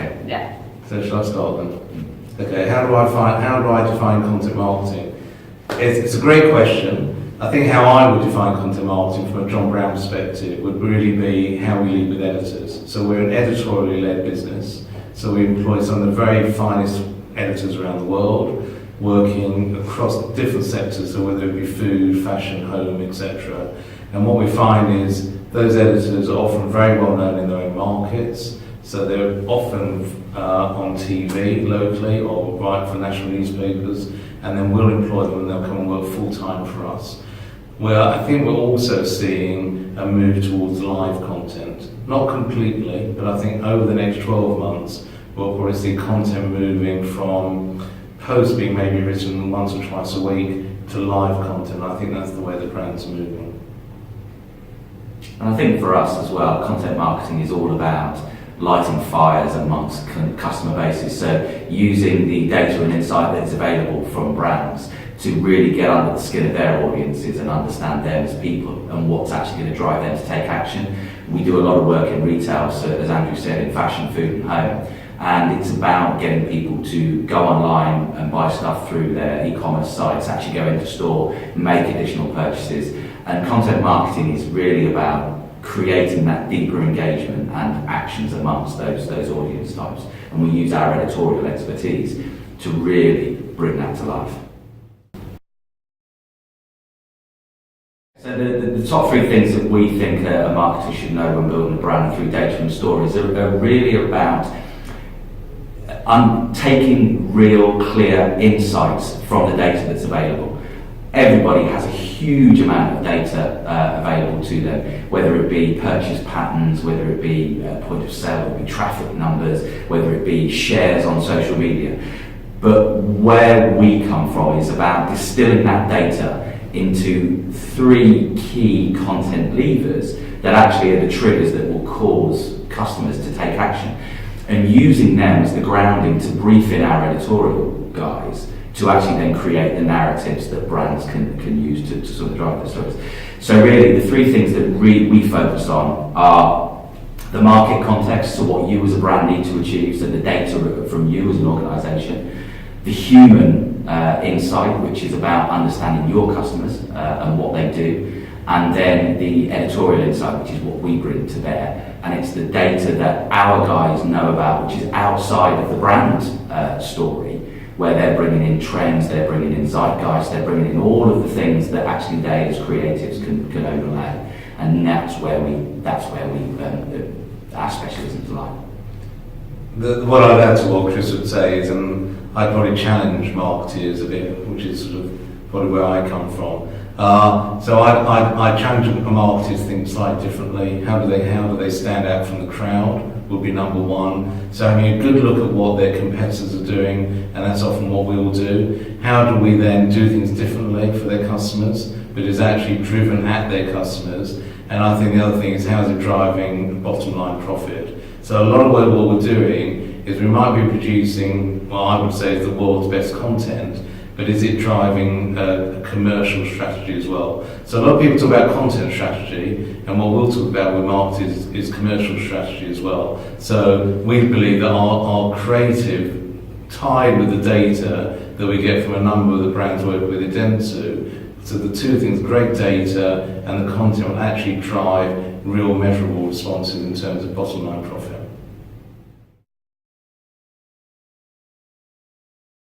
Okay. Yeah. So shall I start then? Okay, how do I define content marketing? It's a great question. I think how I would define content marketing from a John Brown perspective would really be how we lead with editors. So we're an editorially led business. So we employ some of the very finest editors around the world, working across different sectors, so whether it be food, fashion, home, etc. And what we find is those editors are often very well known in their own markets. So they're often on TV locally or write for national newspapers, and then we'll employ them and they'll come and work full time for us. Well, I think we're also seeing a move towards live content. Not completely, but I think over the next 12 months, we'll probably see content moving from posts being maybe written once or twice a week to live content. I think that's the way the brand's moving. And I think for us as well, content marketing is all about lighting fires amongst customer bases. So using the data and insight that is available from brands to really get under the skin of their audiences and understand them as people and what's actually going to drive them to take action. We do a lot of work in retail, so as Andrew said, in fashion, food and home. And it's about getting people to go online and buy stuff through their e-commerce sites, actually go into store, make additional purchases. And content marketing is really about creating that deeper engagement and actions amongst those audience types. And we use our editorial expertise to really bring that to life. So the top three things that we think a marketer should know when building a brand through data and stories are really about taking real, clear insights from the data that's available. Everybody has a huge amount of data available to them, whether it be purchase patterns, whether it be point of sale, whether it be traffic numbers, whether it be shares on social media. But where we come from is about distilling that data into three key content levers that actually are the triggers that will cause customers to take action, and using them as the grounding to brief in our editorial guys to actually then create the narratives that brands can use to sort of drive their stories. So really the three things that we focus on are the market context, so what you as a brand need to achieve, so the data from you as an organisation, the human insight, which is about understanding your customers and what they do, and then the editorial insight, which is what we bring to bear, and it's the data that our guys know about, which is outside of the brand story, where they're bringing in trends, they're bringing in zeitgeist, they're bringing in all of the things that actually they as creatives can overlay, and that's where our specialisms lie. What I'd add to what Chris would say is, I'd probably challenge marketers a bit, which is sort of probably where I come from. So I challenge marketers to think slightly differently. How do they stand out from the crowd? Would be number one. So having a good look at what their competitors are doing, and that's often what we all do. How do we then do things differently for their customers, but is actually driven at their customers? And I think the other thing is, how is it driving bottom line profit? So a lot of what we're doing is we might be producing what I would say is the world's best content, but is it driving a commercial strategy as well? So a lot of people talk about content strategy, and what we'll talk about with marketers is commercial strategy as well. So we believe that our creative, tied with the data that we get from a number of the brands we work with Idemsu, so the two things, great data and the content, will actually drive real measurable responses in terms of bottom line profit.